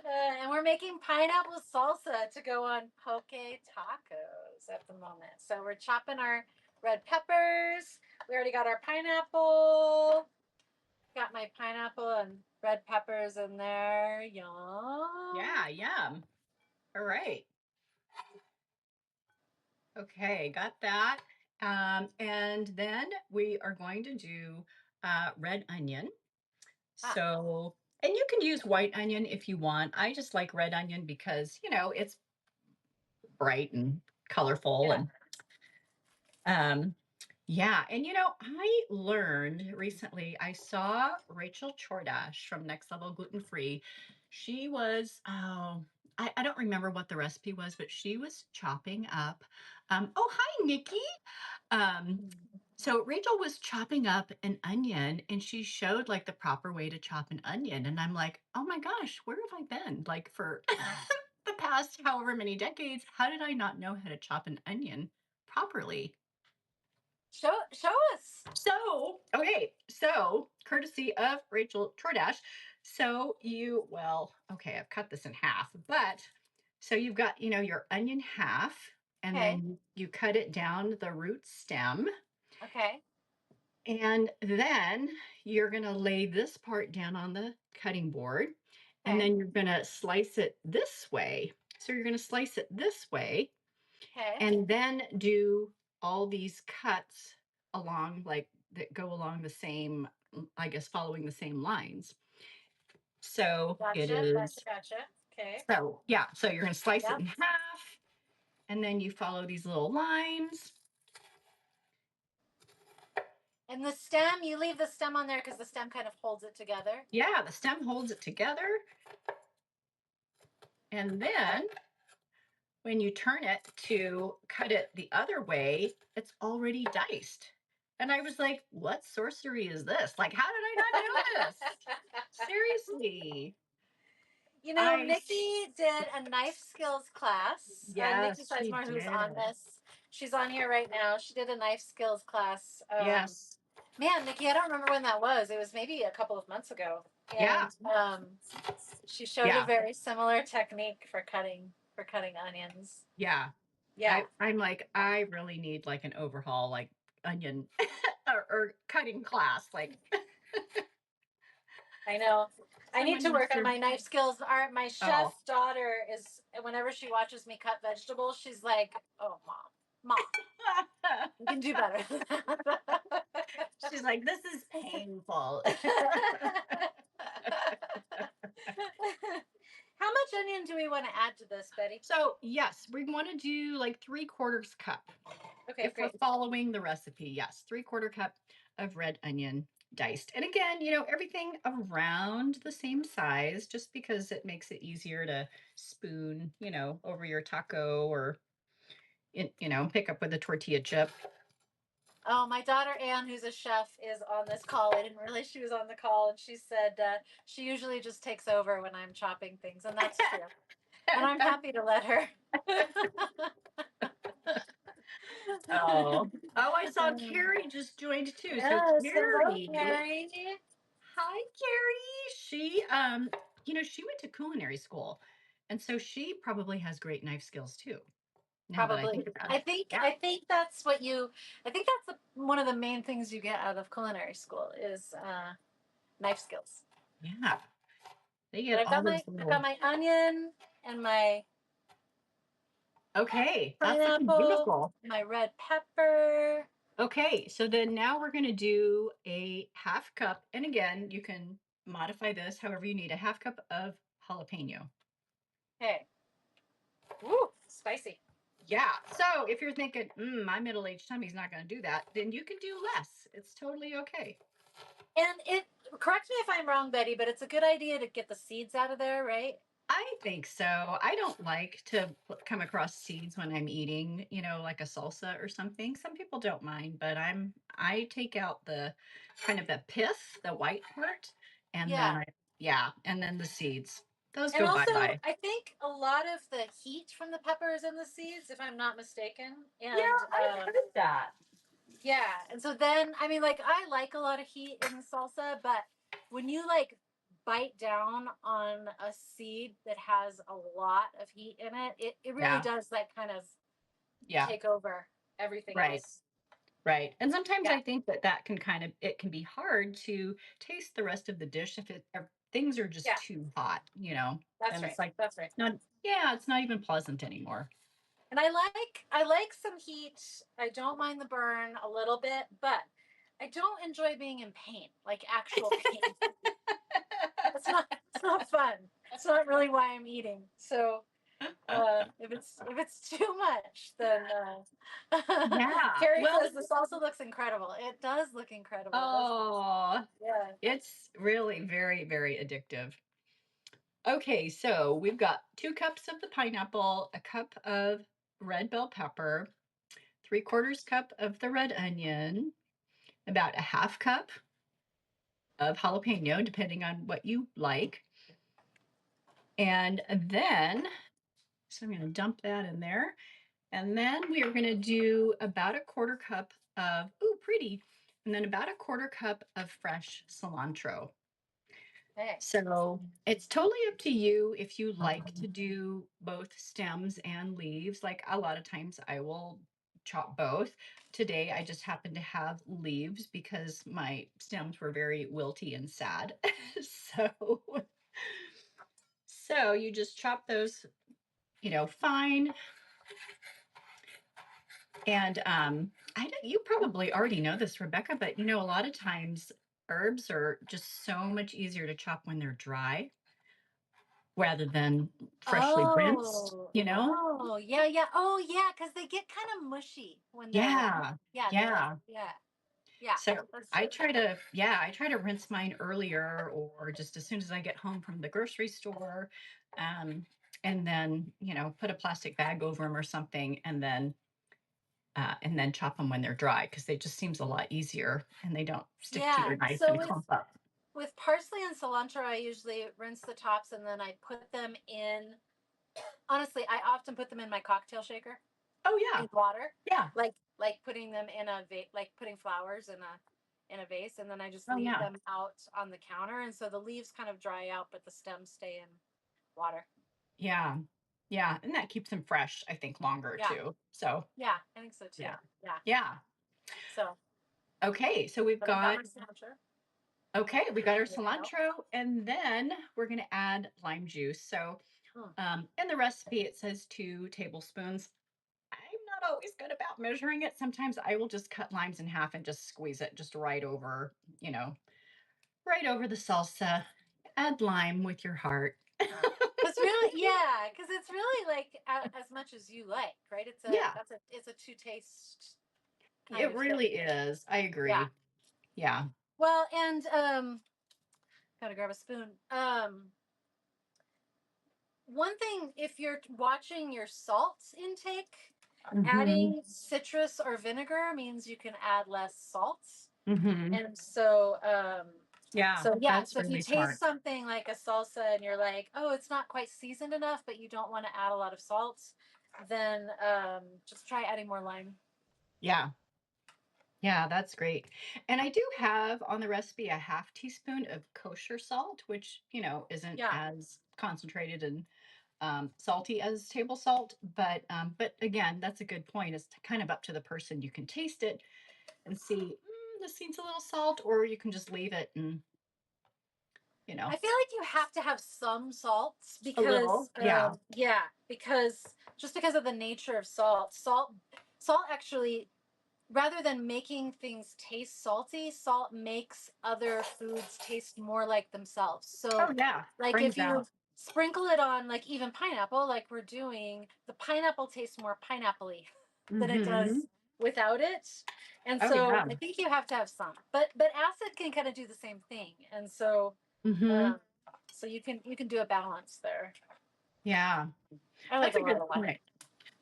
And we're making pineapple salsa to go on poke tacos at the moment. So we're chopping our red peppers. We already got our pineapple. Got my pineapple and red peppers in there. Yum. yeah, yum. All right. Okay, got that. And then we are going to do red onion. Ah, So, and you can use white onion if you want. I just like red onion because, it's bright and colorful yeah. and yeah, and I learned recently, I saw Rachel Chordash from Next Level Gluten Free. She was, oh, I don't remember what the recipe was, but she was chopping up. Oh, hi, Nikki. Um, so Rachel was chopping up an onion and she showed like the proper way to chop an onion. And I'm like, oh my gosh, where have I been? Like for the past however many decades, how did I not know how to chop an onion properly? Show us. So, okay, so courtesy of Rachel Trordash. Okay, I've cut this in half, but so you've got, your onion half, and Okay. then you cut it down the root stem, Okay. and then you're going to lay this part down on the cutting board, and Okay. then you're going to slice it this way. So you're going to slice it this way, Okay. and then do all these cuts along, like that go along the same, I guess, following the same lines. So it Gotcha, gotcha, is, gotcha. Okay. so yeah, so you're going to slice it Yep. in half and then you follow these little lines. And the stem, you leave the stem on there because the stem kind of holds it together. Yeah, the stem holds it together. And then when you turn it to cut it the other way, it's already diced. And I was like, what sorcery is this? Like, how did I not know this? Seriously. You know, I, Nikki did a knife skills class. Nikki yes, she Sizemore, who's on did. this, she's on here right now. She did a knife skills class. Yes. Man, Nikki, I don't remember when that was. It was maybe a couple of months ago, Yeah. and she showed a Yeah. very similar technique for cutting onions. Yeah. Yeah, I'm like, I really need like an overhaul, like onion or cutting class. Like I know. I need someone to needs work on to, my knife skills. My chef oh. daughter is, whenever she watches me cut vegetables, she's like, "Oh, mom, you can do better than that." She's like, this is painful. How much onion do we want to add to this, Betty? So yes, we want to do like 3/4 cup. Okay, If we're great. following the recipe, yes, 3/4 cup of red onion diced. And again, everything around the same size, just because it makes it easier to spoon, over your taco or, pick up with a tortilla chip. Oh, my daughter Anne, who's a chef, is on this call. I didn't realize she was on the call, and she said she usually just takes over when I'm chopping things, and that's true. And I'm happy to let her. Oh, I saw Carrie just joined too. So Yes, hello, Carrie, Carrie. hi Carrie. She went to culinary school, and so she probably has great knife skills too. Now that I Probably. think about I it, think yeah, I think that's what you. I think that's one of the main things you get out of culinary school is knife skills. yeah, they But get all those I've got little. my onion and my Okay, that's looking pineapple, beautiful. my red pepper. Okay, so then now we're going to do a half cup, and again, you can modify this however you need. A half cup of jalapeno. Okay. Ooh, spicy. Yeah. So if you're thinking, my middle-aged tummy's not going to do that, then you can do less. It's totally okay. And it correct me if I'm wrong, Betty, but it's a good idea to get the seeds out of there, right? I think so. I don't like to come across seeds when I'm eating, like a salsa or something. Some people don't mind, but I take out the kind of the pith, the white part, and Yeah. then yeah, and then the seeds. Those And go also, bye-bye. I think a lot of the heat from the peppers and the seeds, if I'm not mistaken. Yeah, And I've heard that. yeah, and so then I mean, like I like a lot of heat in the salsa, but when you like bite down on a seed that has a lot of heat in it, it really Yeah. does like kind of Yeah. take over everything Right. else. Right. And sometimes Yeah, I think that can it can be hard to taste the rest of the dish if things are just yeah, too hot, that's and right. it's like That's right. not, yeah, it's not even pleasant anymore. And I like some heat. I don't mind the burn a little bit, but I don't enjoy being in pain, like actual pain. It's not fun. It's not really why I'm eating. So if it's too much, then Yeah. Carrie Well, says this also looks incredible. It does look incredible, doesn't it? oh, Yeah. it's really very, very addictive. Okay, so we've got 2 cups of the pineapple, a cup of red bell pepper, 3/4 cup of the red onion, about a half cup of jalapeno, depending on what you like. And then, so I'm going to dump that in there. And then we are going to do about a 1/4 cup of, ooh, pretty. And then about a 1/4 cup of fresh cilantro. Okay. So it's totally up to you if you like to do both stems and leaves. Like a lot of times I will chop both. Today I just happened to have leaves because my stems were very wilty and sad. so you just chop those, fine. And you probably already know this, Rebecca, but a lot of times herbs are just so much easier to chop when they're dry rather than freshly rinsed, Oh, oh, yeah. Oh, yeah, because they get kind of mushy when they're like, Yeah. yeah, they're like, Yeah. yeah, yeah, So that's I true. try to, yeah, I try to rinse mine earlier or just as soon as I get home from the grocery store. Um, and then, put a plastic bag over them or something and then chop them when they're dry because they just seems a lot easier and they don't stick to Yeah. your knife So and clump up. with parsley and cilantro, I usually rinse the tops and then I put them in. Honestly, I often put them in my cocktail shaker Oh in yeah. water, Yeah. like putting them in a like putting flowers in a vase, and then I just Oh leave yeah. them out on the counter, and so the leaves kind of dry out, but the stems stay in water. Yeah. Yeah. And that keeps them fresh, I think, longer Yeah, too. So yeah, I think so too. yeah. Yeah. Yeah. So, Okay. So we've but I've got got my cilantro. Okay, we got our Ready to go? cilantro, and then we're going to add lime juice. So, Hmm. in the recipe, it says 2 tablespoons. I'm not always good about measuring it. Sometimes I will just cut limes in half and just squeeze it just you know, right over the salsa. Add lime with your heart. It's really, yeah, because it's really like as much as you like, right? Yeah, It's a two taste kind it of thing. really is. I Yeah. agree. Yeah. Well, and gotta grab a spoon. One thing, if you're watching your salt intake, Mm-hmm. adding citrus or vinegar means you can add less salt. Mm-hmm. And so, Yeah, yeah, that's so if you really taste smart. something like a salsa and you're like, oh, it's not quite seasoned enough, but you don't want to add a lot of salt, then just try adding more lime. Yeah. Yeah, that's great. And I do have on the recipe a half teaspoon of kosher salt, which, isn't Yeah. as concentrated and salty as table salt. But again, that's a good point. It's kind of up to the person. You can taste it and see, this needs a little salt, or you can just leave it and, I feel like you have to have some salts a because, little. Yeah. yeah, because just because of the nature of salt actually, rather than making things taste salty, salt makes other foods taste more like themselves. So, Oh, yeah. like if Brings you out. sprinkle it on, like even pineapple, like we're doing, the pineapple tastes more pineapple-y than it Mm-hmm. does without it. And Oh, so yeah. I think you have to have some, but acid can kind of do the same thing. And so, Mm-hmm. um, so you can do a balance there. Yeah. I like That's a a lot good of lime. point.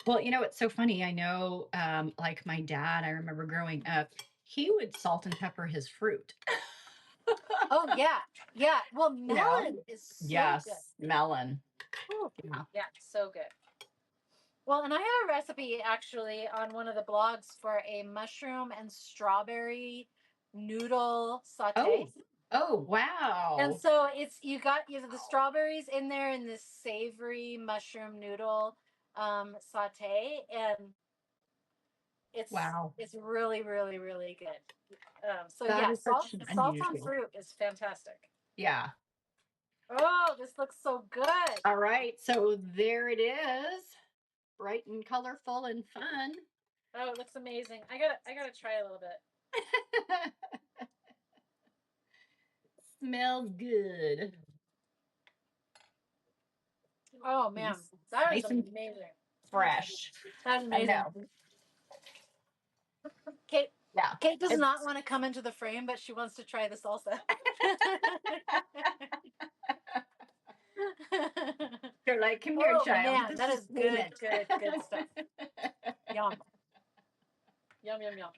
Well, it's so funny. I know, like my dad, I remember growing up, he would salt and pepper his fruit. Oh yeah, yeah. Well, You know? melon is so good. Yes, melon. Whew. Yeah. Yeah, so good. Well, and I have a recipe actually on one of the blogs for a mushroom and strawberry noodle saute. Oh, oh, And wow. so you have the strawberries in there in this savory mushroom noodle saute, and Wow. it's really really good. So That yeah, is such an salt on unusual. fruit is fantastic. Yeah. Oh, this looks so good. All right. So there it is. Bright and colorful and fun. Oh, it looks amazing. I gotta try a little bit. Smells good. Oh man, Nice, that is nice and amazing. fresh. That's I amazing. know. Kate Yeah. Kate does not It's want to come into the frame, but she wants to try the salsa. They're like, come here, Oh child. man, This that is is good, payment. good stuff. Yum. Yum yum yum.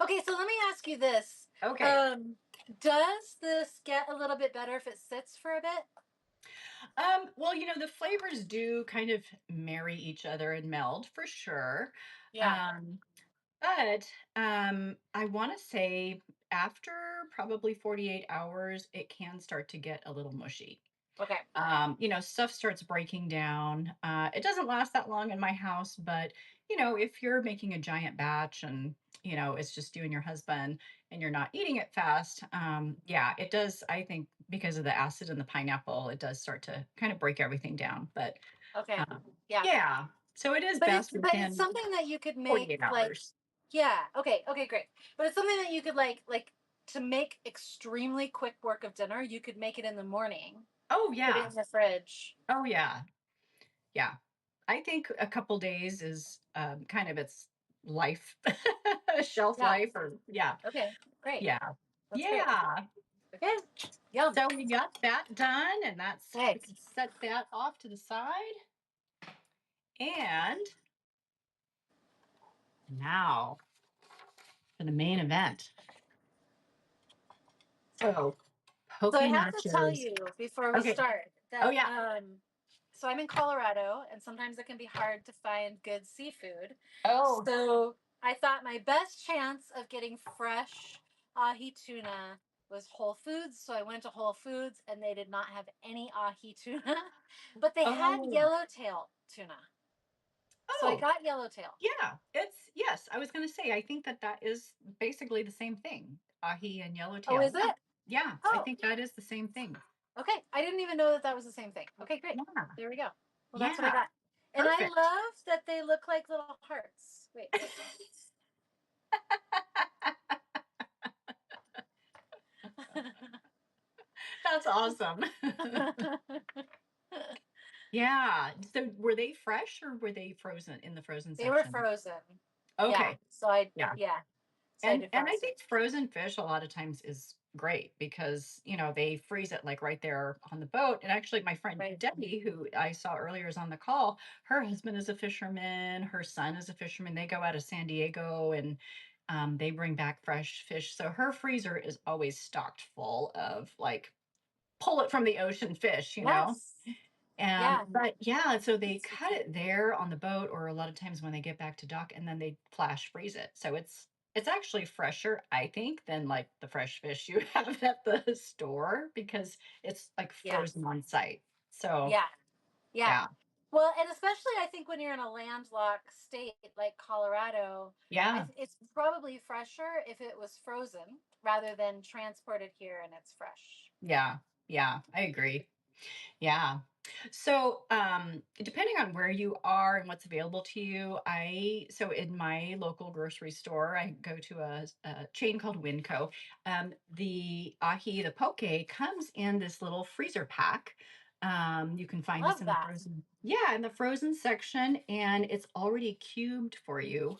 Okay, so let me ask you this. Okay. Um, does this get a little bit better if it sits for a bit? Well, the flavors do kind of marry each other and meld for sure. Yeah. Um, but I want to say after probably 48 hours, it can start to get a little mushy. Okay. Stuff starts breaking down. It doesn't last that long in my house, but if you're making a giant batch and it's just you and your husband and you're not eating it fast, yeah, it does. I think because of the acid in the pineapple, it does start to kind of break everything down. But Okay. um, Yeah. yeah, So it is But best it's within something that you could make 48 like, hours. yeah, okay, great. But it's something that you could like to make extremely quick work of dinner. You could make it in the morning, Oh, put it yeah. in the fridge. Oh, yeah. Yeah. I think a couple days is kind of its life, shelf Yeah. life, or yeah. Okay. Great. Yeah. That's great. Yeah. Okay. Yum. So we got that done, and we Okay. can set that off to the side. And now for the main event. So So poke I have to tell nachos. you before we Okay. start Oh that yeah. so I'm in Colorado and sometimes it can be hard to find good seafood. Oh. So I thought my best chance of getting fresh ahi tuna was Whole Foods. So I went to Whole Foods and they did not have any ahi tuna, but they had Oh. yellowtail tuna. So I Oh. got yellowtail. Yeah. Yes. I was going to say. I think that is basically the same thing. Ahi and Oh, yellowtail. is Yeah. it? Yeah. I Oh, think that is the same thing. okay. I didn't even know that that was the same thing. Okay, great. Yeah. There we go. Well, that's what I Yeah. got. And I Perfect. love that they look like little hearts. Wait. That's awesome. Yeah. So were they fresh or were they frozen in the frozen They were section? frozen. Yeah. Okay. So I, Yeah. yeah. So I And did I frozen. think frozen fish a lot of times is great because, they freeze it like right there on the boat. And actually my friend Right. Debbie, who I saw earlier is on the call, her husband is a fisherman, her son is a fisherman. They go out of San Diego and they bring back fresh fish. So her freezer is always stocked full of like pull it from the ocean fish. Yes. Yeah. But yeah, so they cut it there on the boat, or a lot of times when they get back to dock, and then they flash freeze it. So it's actually fresher, I think, than like the fresh fish you have at the store because it's like Yeah. frozen on site. So Yeah. Yeah. yeah, Well, and especially I think when you're in a landlocked state like Colorado, yeah, it's probably fresher if it was frozen rather than transported here and it's fresh. yeah, yeah, I agree. Yeah. So, depending on where you are and what's available to you, so in my local grocery store, I go to a chain called Winco. The poke comes in this little freezer pack. You can find this Love in the that. frozen, yeah, in the frozen section, and it's already cubed for you.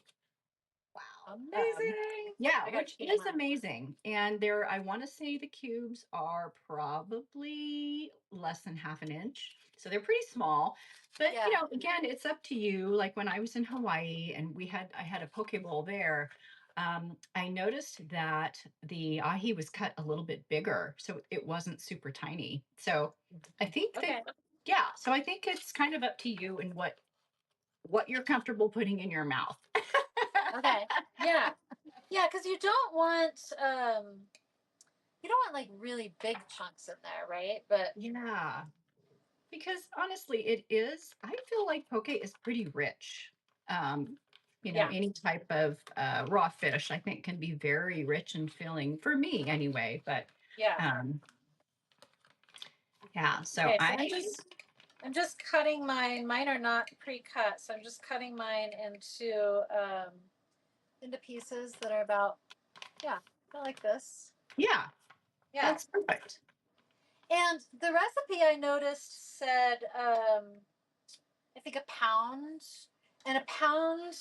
Wow. Amazing. Yeah, I gotta which keep is mine. amazing. And I want to say the cubes are probably less than half an inch. So they're pretty small. But, Yeah. again, it's up to you. Like when I was in Hawaii and I had a poke bowl there, I noticed that the ahi was cut a little bit bigger. So it wasn't super tiny. So I think that, Okay. yeah, so I think it's kind of up to you and what you're comfortable putting in your mouth. Okay. Yeah. Yeah, because you don't want like really big chunks in there, right? But Yeah, because honestly, I feel like poke is pretty rich. Um, yeah. any type of raw fish, I think, can be very rich and filling for me anyway. But Yeah. um, yeah, so Okay, so I'm just cutting mine. Mine are not pre-cut, so I'm just cutting mine into pieces that are about like this. yeah, Yeah. that's perfect. And the recipe I noticed said I think a pound. And a pound,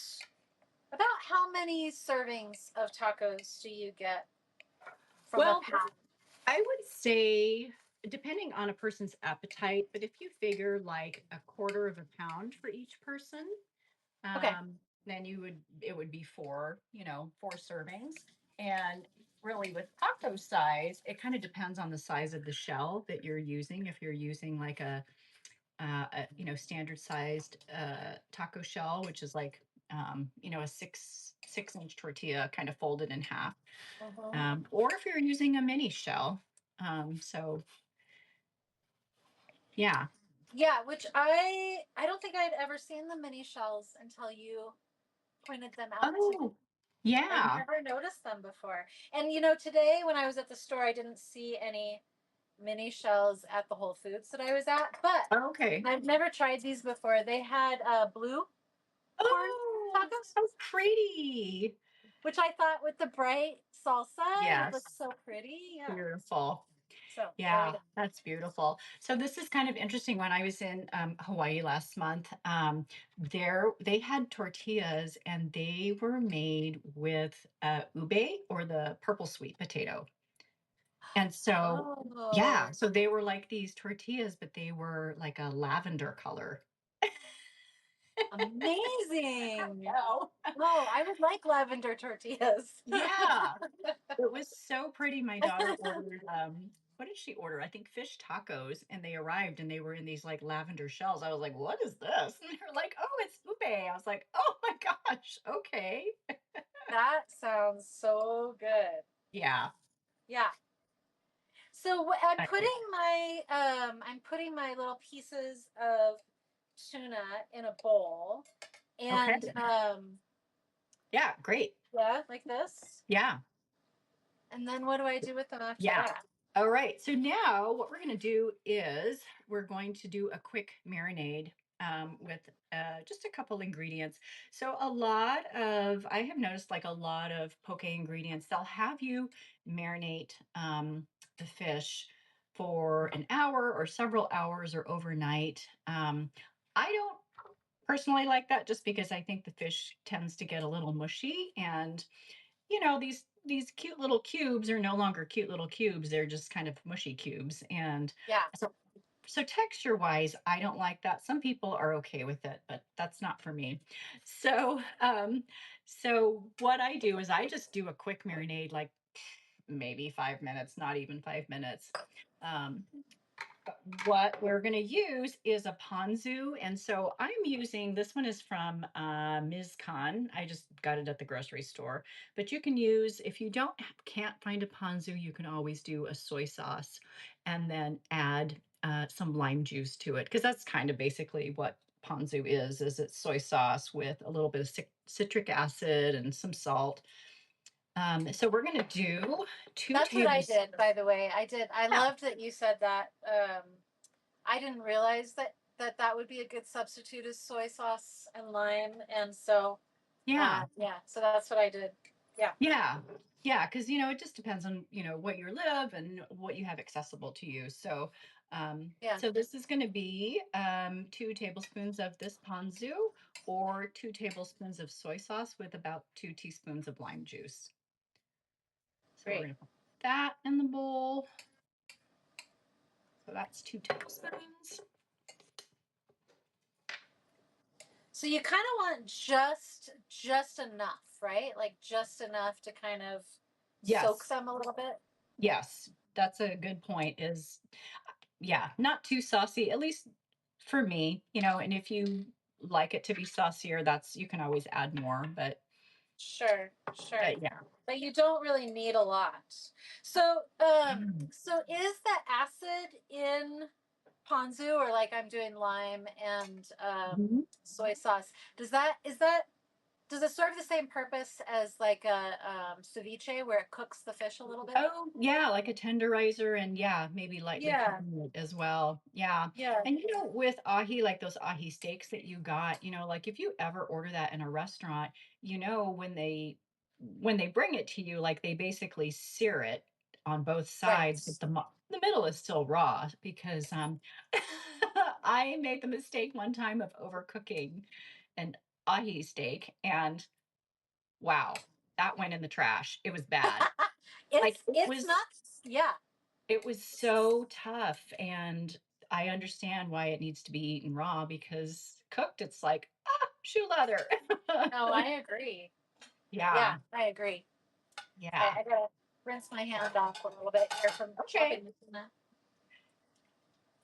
about how many servings of tacos do you get from a Well, pound? I would say, depending on a person's appetite, but if you figure like a quarter of a pound for each person, Okay. then it would be four servings. And really with taco size, it kind of depends on the size of the shell that you're using. If you're using like a standard sized taco shell, which is like a six inch tortilla kind of folded in half, Mm-hmm. or if you're using a mini shell. So yeah. Yeah, which I don't think I'd ever seen the mini shells until you pointed them out to me. Oh, I'd yeah. never noticed them before. And today when I was at the store, I didn't see any mini shells at the Whole Foods that I was at, but Okay. I've never tried these before. They had blue. corn Oh, tacos, so pretty. which I thought with the bright salsa, it would look Yes, so pretty. Yeah. beautiful. So there we Yeah, go. that's beautiful. So this is kind of interesting. When I was in Hawaii last month, there they had tortillas and they were made with ube or the purple sweet potato. And so, yeah, Oh, so they were like these tortillas, but they were like a lavender color. amazing. Oh, Oh, I would like lavender tortillas. yeah. It was so pretty. My daughter ordered, what did she order? I think fish tacos, and they arrived and they were in these like lavender shells. I was like, what is this? And they're like, oh, it's ube. I was like, oh my gosh, okay. That sounds so good. Yeah. Yeah. So I agree. I'm putting my little pieces of tuna in a bowl, Okay. and Yeah, great. yeah, like this. Yeah. And then what do I do with them after Yeah. that? All right. So now what we're going to do is we're going to do a quick marinade with just a couple ingredients. So I have noticed like a lot of poke ingredients, they'll have you marinate the fish for an hour or several hours or overnight. I don't personally like that just because I think the fish tends to get a little mushy, and these cute little cubes are no longer cute little cubes, they're just kind of mushy cubes. And Yeah. so texture wise, I don't like that. Some people are okay with it, but that's not for me. So what I do is I just do a quick marinade, like maybe 5 minutes, not even 5 minutes. um, what we're going to use is a ponzu. And so I'm using, this one is from Ms. Khan. I just got it at the grocery store. But you can use, if you can't find a ponzu, you can always do a soy sauce and then add some lime juice to it. Because that's kind of basically what ponzu is it's soy sauce with a little bit of citric acid and some salt. So we're going to do two That's what I tables. did, by the way. I did. I Yeah, loved that you said that. I didn't realize that would be a good substitute as soy sauce and lime, and so yeah. yeah. So that's what I did. Yeah. Yeah. Yeah, because it just depends on, what you live and what you have accessible to you. So Yeah. so this is going to be 2 tablespoons of this ponzu or 2 tablespoons of soy sauce with about 2 teaspoons of lime juice. So we're Great. going to put that in the bowl. So that's 2 tablespoons. So you kind of want just enough, right? Like just enough to kind of soak Yes. them a little bit. Yes. That's a good point, is yeah, not too saucy, at least for me, and if you like it to be saucier, that's you can always add more, Sure, sure. but yeah. But you don't really need a lot. So, Mm. so is the acid in ponzu, or like I'm doing lime and Mhm. soy sauce? Does it serve the same purpose as like a ceviche where it cooks the fish a little bit? Oh, yeah, like a tenderizer, and yeah, maybe lightly Yeah, cooking it as well. Yeah. yeah, And with ahi, like those ahi steaks that you got, like if you ever order that in a restaurant, when they bring it to you, like they basically sear it on both sides, right. but the middle is still raw because I made the mistake one time of overcooking an ahi steak, and wow, that went in the trash. It was bad. Like It's not. Yeah. it was so tough, and I understand why it needs to be eaten raw, because cooked it's like, shoe leather. No, I agree. Yeah, Yeah. I agree. Yeah. I gotta rinse my hand off a little bit here from Okay. chopping the tuna.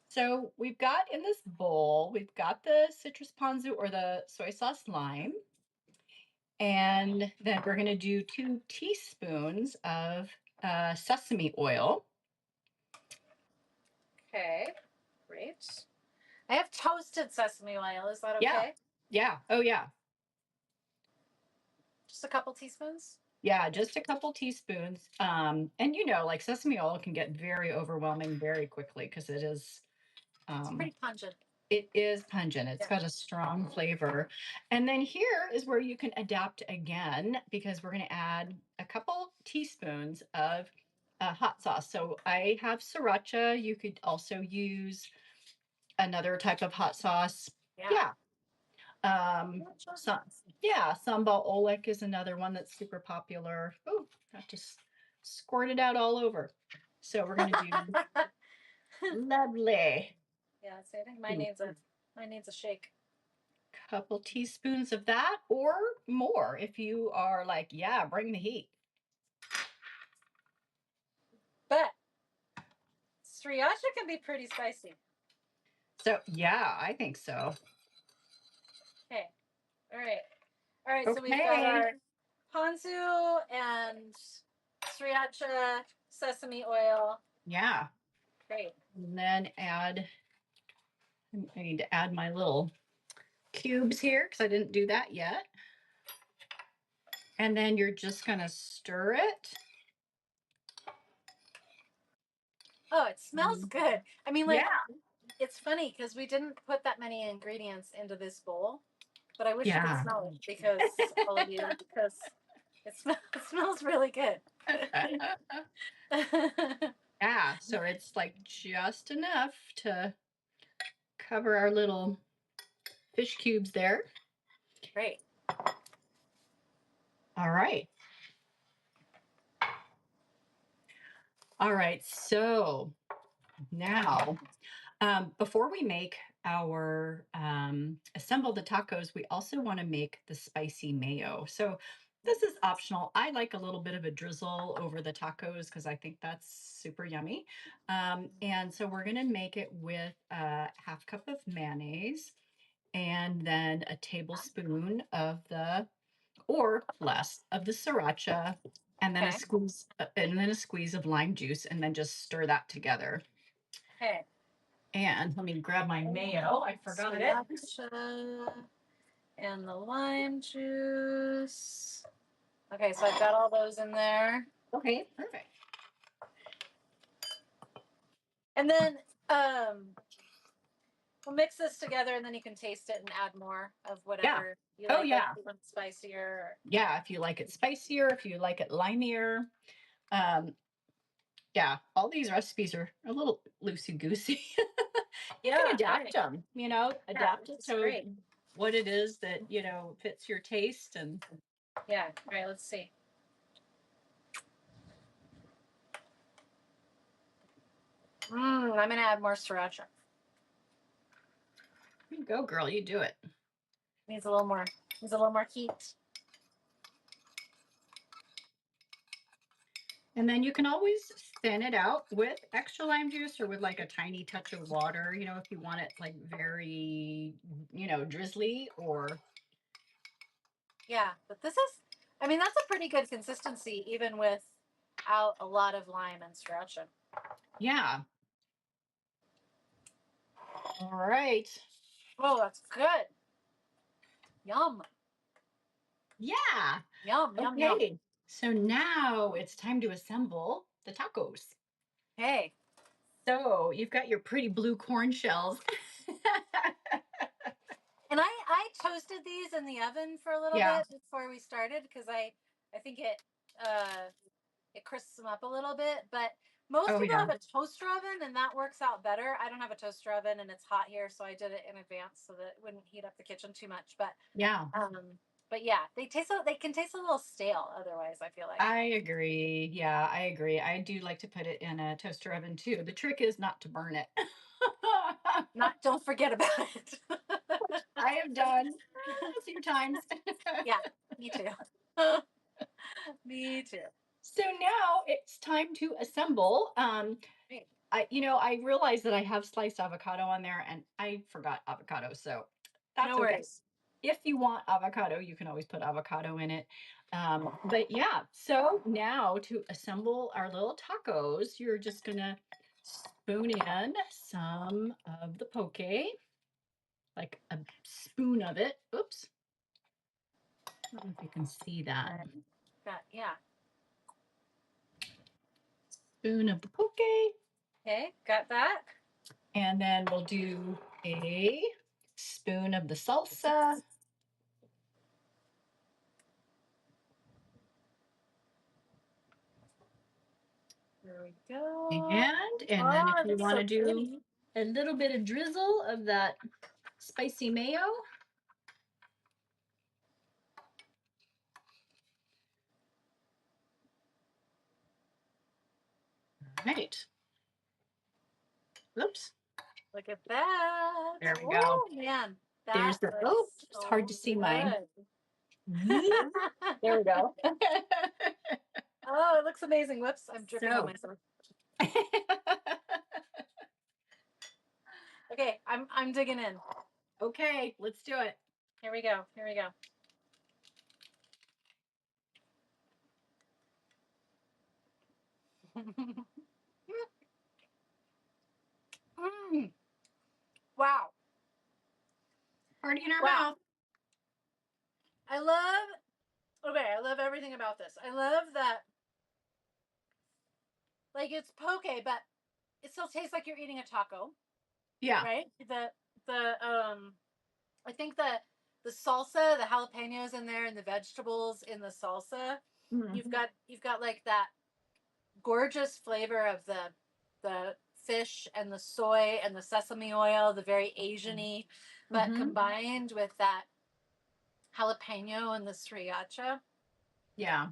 So we've got in this bowl, we've got the citrus ponzu or the soy sauce lime, and then we're going to do 2 teaspoons of sesame oil. Okay, great. I have toasted sesame oil. Is that Yeah. okay? Yeah. Oh, yeah. Just a couple teaspoons? Yeah, just a couple teaspoons. And like sesame oil can get very overwhelming very quickly because it is It's um pretty pungent. It is pungent. It's got a strong flavor. And then here is where you can adapt again because we're going to add a couple teaspoons of hot sauce. So I have sriracha. You could also use another type of hot sauce. Yeah. So, yeah, sambal oelek is another one that's super popular. Oh, that just squirted out all over. So we're going to do lovely. Yeah, so I think mine needs a shake. Couple teaspoons of that or more if you are like, yeah, bring the heat. But sriracha can be pretty spicy. So yeah, I think so. Okay. All right. All right. So we've got Okay. our ponzu and sriracha, sesame oil. Yeah. Great. And then I need to add my little cubes here because I didn't do that yet. And then you're just going to stir it. Oh, it smells good. I mean, like, Yeah. it's funny because we didn't put that many ingredients into this bowl, but I wish you could Yeah. smell it because all of you, because it smells really good. Yeah. So it's like just enough to cover our little fish cubes there. Great. All right. All right. So now, before we make our assemble the tacos, we also want to make the spicy mayo. So this is optional. I like a little bit of a drizzle over the tacos because I think that's super yummy. And so we're going to make it with a half cup of mayonnaise and then a tablespoon of the or less of the sriracha and then Okay. a squeeze of lime juice and then just stir that together. Okay. And let me grab my mayo. I forgot it. Sriracha and the lime juice. Okay, so I've got all those in there. Okay, perfect. And then we'll mix this together and then you can taste it and add more of whatever you like. Yeah. Like if you want spicier. Yeah, if you like it spicier, if you like it limier. Yeah, all these recipes are a little loosey goosey. You can adapt them, adapt it to great. what it is that, fits your taste. And Yeah. All right, let's see. I'm gonna add more sriracha. you go, girl, you do it. Needs a little more. Needs a little more heat. And then you can always thin it out with extra lime juice or with like a tiny touch of water, if you want it like very, drizzly or. Yeah, but this is, I mean, that's a pretty good consistency even without a lot of lime and sriracha. Yeah. All right. Oh, that's good. Yum. Yeah. Yum, yum, yum. Okay. So now it's time to assemble the tacos. Hey. So you've got your pretty blue corn shells. And I toasted these in the oven for a little bit before we started because I think it crisps them up a little bit. But most people have a toaster oven and that works out better. I don't have a toaster oven and it's hot here, so I did it in advance so that it wouldn't heat up the kitchen too much. But yeah, they can taste a little stale otherwise, I feel like. I agree. Yeah, I agree. I do like to put it in a toaster oven too. The trick is not to burn it. Don't forget about it. I have done a few times. Yeah, me too. Me too. So now it's time to assemble. I realized that I have sliced avocado on there and I forgot avocado. So that's No worries. Okay. If you want avocado, you can always put avocado in it. But yeah, so now to assemble our little tacos, you're just going to spoon in some of the poke, like a spoon of it. Oops. I don't know if you can see that. Yeah. Spoon of the poke. Okay, got that. And then we'll do a spoon of the salsa. There we go. And then if Oh, you that's want so to do pretty. a little bit of drizzle of that spicy mayo. All right. Oops. Look at that. There we go. Oh man, that There's the, oh, looks it's hard to so see mine. good. There we go. Oh, it looks amazing. Whoops, I'm dripping on So, myself. Okay, I'm digging in. okay, let's do it. Here we go. Here we go. Mm, wow. Party in our Wow. mouth. I love, okay, I love everything about this. I love that, like, it's poke, but it still tastes like you're eating a taco, Yeah. right? I think the salsa, the jalapenos in there, and the vegetables in the salsa, Mm-hmm. you've got like that gorgeous flavor of the fish and the soy and the sesame oil, the very Asian-y, but Mm-hmm. combined with that jalapeno and the sriracha. Yeah.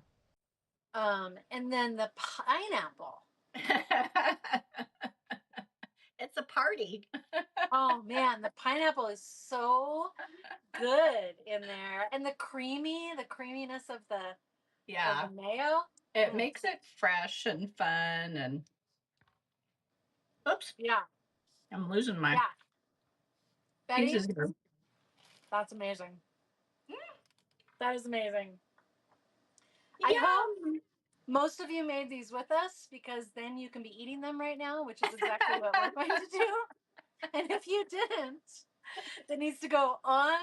And then the pineapple. It's a party. Oh man, the pineapple is so good in there, and the creaminess of Yeah. the mayo. It makes it fresh and fun and oops, Yeah, I'm losing my yeah, Betty, pieces here. that's amazing. That is amazing. I hope Yeah. most of you made these with us because then you can be eating them right now, which is exactly what we're going to do. And if you didn't, that needs to go on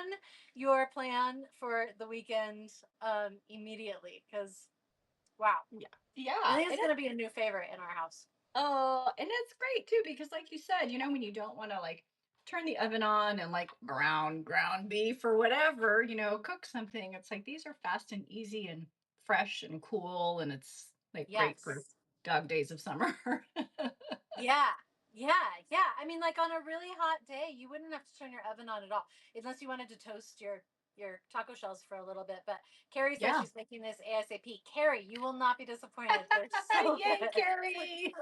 your plan for the weekend immediately because wow, Yeah. I Yeah. think it's going to be a new favorite in our house. Oh, and it's great too because like you said, when you don't want to like turn the oven on and like brown ground beef or whatever, cook something, it's like these are fast and easy and fresh and cool and it's like great for Yes. dog days of summer. Yeah. Yeah. Yeah. I mean, like on a really hot day, you wouldn't have to turn your oven on at all, unless you wanted to toast your taco shells for a little bit. But Carrie says Yeah. she's making this ASAP. Carrie, you will not be disappointed. They're so Yay, good. Carrie.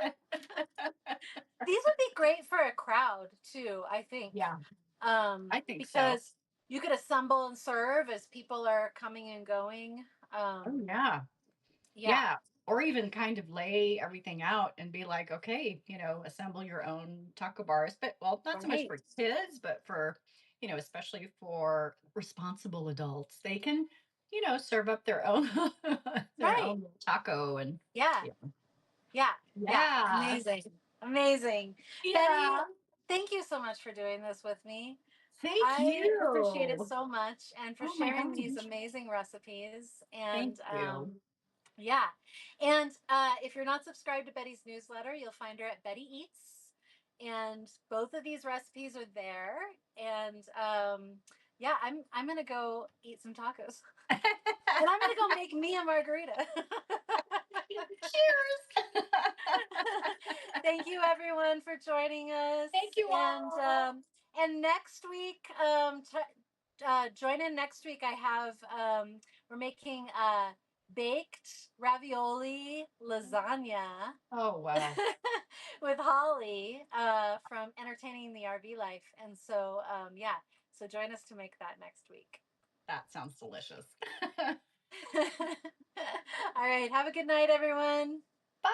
These would be great for a crowd too, I think. Yeah, I think so. Because you could assemble and serve as people are coming and going. Oh, yeah. Yeah. Yeah. Or even kind of lay everything out and be like, okay, assemble your own taco bars. But, well, not so much Right. for kids, but for, especially for responsible adults, they can, serve up their own, their Right. own taco. And Yeah. yeah. Yeah, yeah, Yeah. amazing, amazing. Betty, Yeah. thank you so much for doing this with me. Thank I appreciate it you. so much and for Oh my sharing these gosh. amazing recipes. Thank And you. yeah, and if you're not subscribed to Betty's newsletter, you'll find her at Betty Eats. And both of these recipes are there. And yeah, I'm gonna go eat some tacos, and I'm gonna go make me a margarita. Cheers. Thank you everyone for joining us. Thank you all. And next week, join in next week. I have we're making baked ravioli lasagna Oh, wow. with Holly from Entertaining the RV Life. And so yeah, so join us to make that next week. That sounds delicious. All right, have a good night, everyone. Bye.